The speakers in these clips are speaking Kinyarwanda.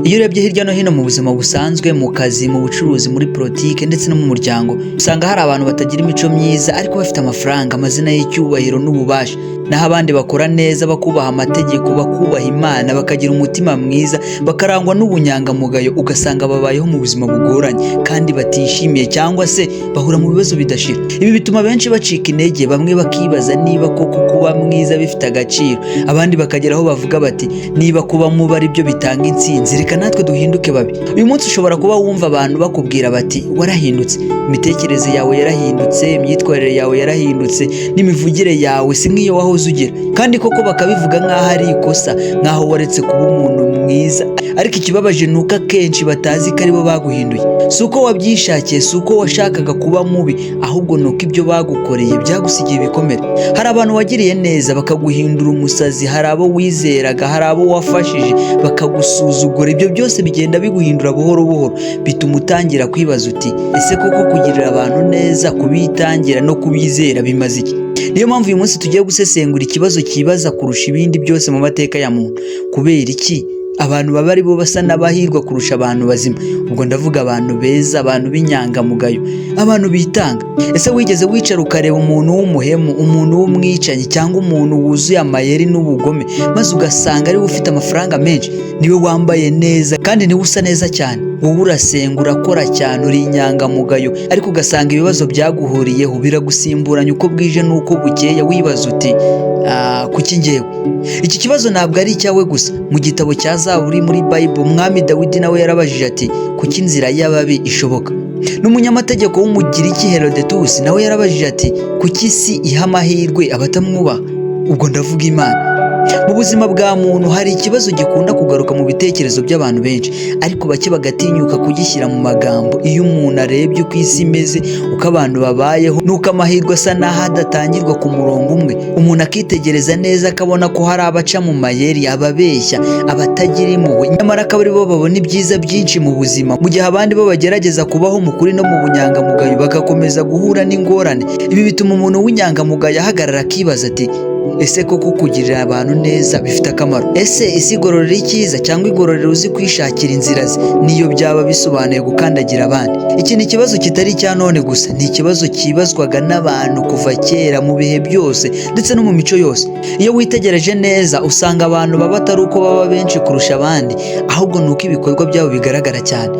Iyo urebye hirya no hino mu buzima busanzwe, mu kazi, mu bucuruzi, muri politike ndetse no mu muryango, usanga hari abantu batagira imico myiza ariko bafite amafaranga, amazina y'icyubahiro n'ububasha, naho abandi bakora neza, bakubaha amategeko, bakubaha Imana, bakagira umutima mwiza, bakarangwa n'ubunyangamugayo, ugasanga babayeho mu buzima bugoranye kandi batishimiye cyangwa se bahura mu bibazo bidashira. Ibi bituma benshi bacika intege, bamwe bakibaza niba koko kuba mwiza bifite agaciro, abandi bakagera aho bavuga bati niba kuba mubi ari byo bitanga intsinzi, reka natwe duhinduke babi. Uyu munsi ushobora kuba wumva abantu bakubwira bati warahindutse, imitekerereze yawe yarahindutse, imyitwarire yawe yarahindutse, n'imivugire yawe si nk'iyo wahoze ugira, kandi koko bakabivuga nk'aho ari ikosa, nk'aho waretse kuba umuntu mwiza. Ariko ikibabaje ni uko akenshi batazi ko aribo baguhinduye. Si uko wabyishakiye, si uko washakaga kuba mubi, ahubwo ni uko ibyo bagukoreye byagusigiye ibikomere. Hari abantu wagiriye neza bakaguhindura umusazi, hari abo wizeraga, hari abo wafashije bakagusuzugura. Ibyo byose bigenda biguhindura buhoro buhoro, bituma utangira kwibaza uti ese koko kugirira abantu neza, kubitangira no kubizera bimaze iki? Niyo mpamvu uyu munsi tugiye gusesengura ikibazo kibaza kurusha ibindi byose mu mateka ya muntu. Kubera iki abantu baba ari bo basa n'abahirwa kurusha abantu bazima? Ubwo ndavuga abantu beza, abantu b'inyangamugayo, abantu bitanga. Ese wigeze wicara ukareba umuntu w'umuhemu, umuntu w'umwicanyi, cyangwa umuntu wuzuye amayeri n'ubugome, maze ugasanga ariwe ufite amafaranga menshi, niwe wambaye neza kandi niwe usa neza cyane? Wowe urasenga, urakora cyane, uri inyangamugayo, ariko ugasanga ibibazo byaguhuriyeho biragusimburanya uko bwije n'uko bukeye, wibaza uti kuki njyewe? Iki kibazo ntabwo ari icyawe gusa. Mu gitabo cya Zaburi muri Bible, umwami Dawidi nawe yarabajije ati kuki inzira y'ababi ishoboka? N'umunyamategeko w'umugiriki Herodetus nawe yarabajije ati kuki isi iha amahirwe abatamwubaha? Ubwo ndavuga Imana. Mu buzima bwa muntu hari ikibazo gikunda kugaruka mu bitekerezo by'abantu benshi, ariko bake bagatinyuka kugishyira mu magambo. Iyo umuntu arebye uko isi imeze, uko abantu babayeho, n'uko amahirwe asa n'aho adatangirwa ku murongo umwe, umuntu akitegereza neza akabona ko hari abaca mu mayeri, ababeshya, abatagira impuhwe, nyamara akaba ari bo babona ibyiza byinshi mu buzima, mu gihe abandi bo bagerageza kubaho mu kuri no mu bunyangamugayo, bagakomeza guhura n'ingorane. Ibi bituma umuntu w'inyangamugayo ahagarara akibaza ati ese koko kugirira abantu neza bifite akamaro? Ese isi igororera icyiza cyangwa igororera uzi kwishakira inzira ze, niyo byaba bisobanuye gukandagira abandi? Iki ni ikibazo kitari icya none gusa, ni ikibazo kibazwaga n'abantu kuva kera, mu bihe byose ndetse no mu mico yose. Iyo witegereje neza usanga abantu baba atari uko baba benshi kurusha abandi, ahubwo ni uko ibikorwa byabo bigaragara cyane.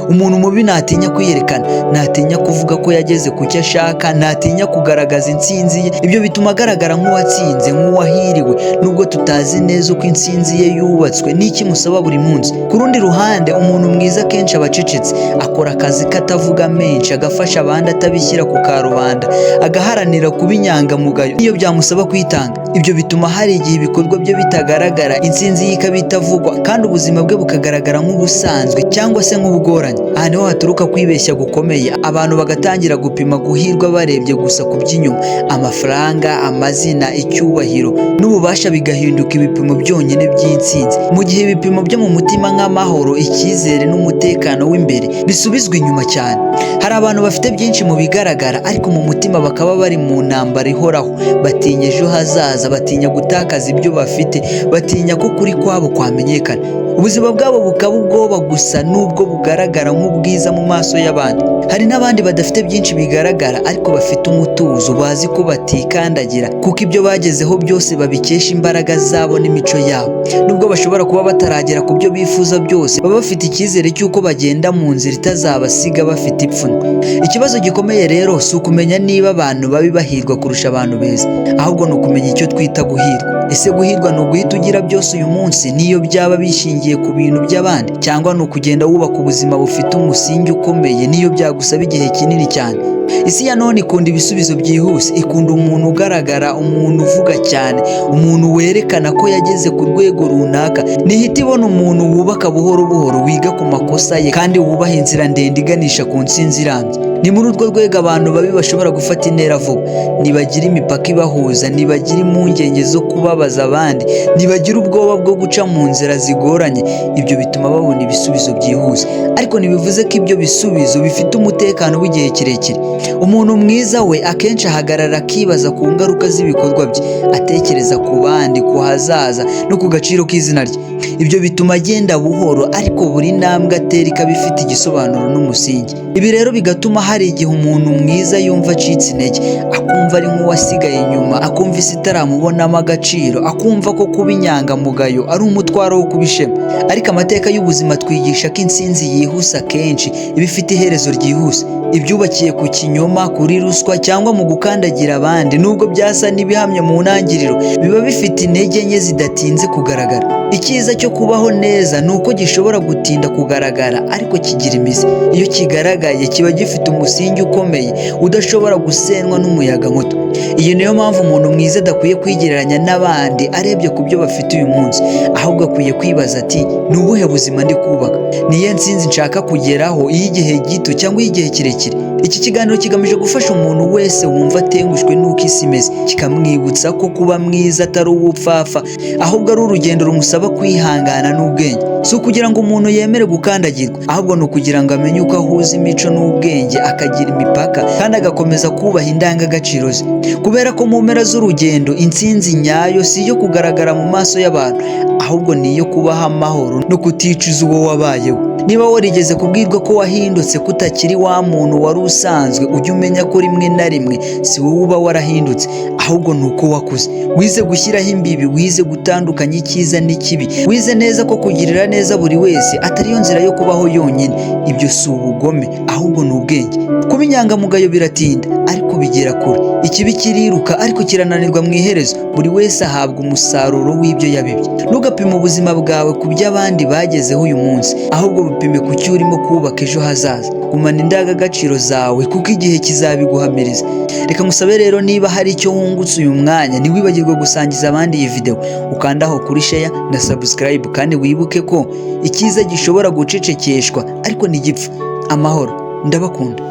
Umuntu mubi ntatinya kwiyerekana, ntatinya kuvuga ko yageze ku cyo ashaka, ntatinya kugaragaza intsinzi ye. Ibyo bituma agaragara nk'uwatsinze, nk'uwahiriwe, nubwo tutazi neza uko intsinzi ye yubatswe n'iki musaba buri munsi. Ku rundi ruhande, umuntu mwiza akenshi aba acecetse, akora akazi katavuga menshi, agafasha abandi atabishyira ku karubanda, agaharanira kuba inyangamugayo niyo byamusaba kwitanga. Ibyo bituma hari igihe ibikorwa bye bitagaragara, intsinzi ye ikaba itavugwa, kandi ubuzima bwe bukagaragara nk'ubusanzwe cyangwa se nk'ubugoranye. Aha niho haturuka kwibeshya gukomeye, abantu bagatangira gupima guhirwa barebye gusa ku by'inyuma, amafaranga, amazina, icyubahiro n'ububasha bigahinduka ibipimo byonyine by'intsinzi, mu gihe ibipimo byo mu mutima nk'amahoro, icyizere n'umutekano w'imbere bisubizwa inyuma cyane. Hari abantu bafite byinshi mu bigaragara, ariko mu mutima bakaba bari mu ntambara ihoraho, batinya ejo hazaza, batinya gutakaza ibyo bafite, batinya ko ukuri kwabo kwamenyekana. Ubuzima bwabo bukaba ubwoba gusa, nubwo bugaragara nk'ubwiza mu maso y'abandi. Hari n'abandi badafite byinshi bigaragara, ariko bafite umutuzo, bazi ko batikandagira, kuko ibyo bagezeho byose babikesha imbaraga zabo n'imico yabo. Nubwo bashobora kuba bataragera ku byo bifuza byose, baba bafite icyizere cy'uko bagenda mu nzira itazabasiga bafite ipfunwe. Ikibazo gikomeye rero si ukumenya niba abantu babi bahirwa kurusha abantu beza, ahubwo ni ukumenya icyo twita guhirwa. Ese guhirwa ni uguhita ugira byose uyu munsi niyo byaba bishingiye ku bintu by'abandi, cyangwa ni ukugenda wubaka ubuzima bufite umusingi ukomeye niyo byagusaba igihe kinini cyane? Isi ya none ikunda ibisubizo byihuse, ikunda umuntu ugaragara, umuntu uvuga cyane, umuntu werekana ko yageze ku rwego runaka. Ntihita ibona umuntu wubaka buhoro buhoro, wiga ku makosa ye, kandi wubaha inzira ndende iganisha ku ntsinzi irambye. Ni muri urwo rwego abantu babi bashobora gufata intera vuba, ntibagira imipaka ibahuza, ntibagira impungenge zo kubabaza abandi, ntibagira ubwoba bwo guca mu nzira zigoranye. Ibyo bituma babona ibisubizo byihuse, ariko ntibivuze ko ibyo bisubizo bifite umutekano w'igihe kirekire. Umuntu mwiza we akenshi ahagarara akibaza ku ngaruka z'ibikorwa bye, atekereza ku bandi, ku hazaza no ku gaciro k'izina rye. Ibyo bituma agenda buhoro, ariko buri ntambwe atera ikaba ifite igisobanuro n'umusingi. Ibi rero bigatuma hari igihe umuntu mwiza yumva acitse intege, akumva ari nk'uwasigaye inyuma, akumva isi itaramubonamo agaciro, akumva ko kuba inyangamugayo ari umutwaro wo kuba ishema. Ariko amateka y'ubuzima twigisha ko intsinzi yihuse akenshi iba ifite iherezo ryihuse. Ibyubakiye ku kinyoma, kuri ruswa cyangwa mu gukandagira abandi, nubwo byasa n'ibihamye mu ntangiriro, biba bifite intege nke zidatinze kugaragara. Icyiza cyo kubaho neza ni uko gishobora gutinda kugaragara, ariko kigira imizi. Iyo kigaragaye kiba gifite umusingi ukomeye udashobora gusenywa n'umuyaga muto. Iyi niyo mpamvu umuntu mwiza adakwiye kwigereranya n'abandi arebye ku byo bafite uyu munsi, ahubwo akwiye kwibaza ati ni ubuhe buzima ndi kubaka, niyo ntsinzi nshaka kugeraho, iy'igihe gito cyangwa iy'igihe kirekire. Iki kiganiro kigamije gufasha umuntu wese wumva atengushwe n'uko isi imeze, kikamwibutsa ko kuba mwiza atari ubupfapfa, ahubwo ari urugendo rumusaba kwihangana n'ubwenge. Si ukugira ngo umuntu yemere gukandagirwa, ahubwo ni ukugira ngo amenye uko ahuza imico n'ubwenge, akagira imipaka kandi agakomeza kubaha indangagaciro ze. Kubera ko mu mpera z'urugendo intsinzi nyayo si iyo kugaragara mu maso y'abantu, ahubwo ni iyo kubaha amahoro no kuticuza uwo wabayeho. Niba warigeze kubwirwa ko wahindutse, ko utakiri wa muntu wari usanzwe, ujye umenya ko rimwe na rimwe si wowe uba warahindutse, ahubwo ni uko wakuze. Wize gushyiraho imbibi, wize gutandukanya icyiza n'ikibi, wize neza ko kugirira neza buri wese atari yo nzira yo kubaho yonyine. Ibyo si ubugome, ahubwo ni ubwenge. Kuba inyangamugayo biratinda, ariko bigera kure. Ikibi kiriruka, ariko kirananirwa mu iherezo. Buri wese ahabwa umusaruro w'ibyo yabibye. Ntugapime ubuzima bwawe ku byo abandi bagezeho uyu munsi, ahubwo bupime ku cyo urimo kubaka ejo hazaza. Gumana indangagaciro zawe, kuko igihe kizabiguhamiriza. Reka ngusabe rero, niba hari icyo wungutse uyu mwanya, ntiwibagirwe gusangiza abandi iyi video, ukandaho kuri share na subscribe, kandi wibuke ko icyiza gishobora gucecekeshwa ariko ntigipfa. Amahoro, ndabakunda.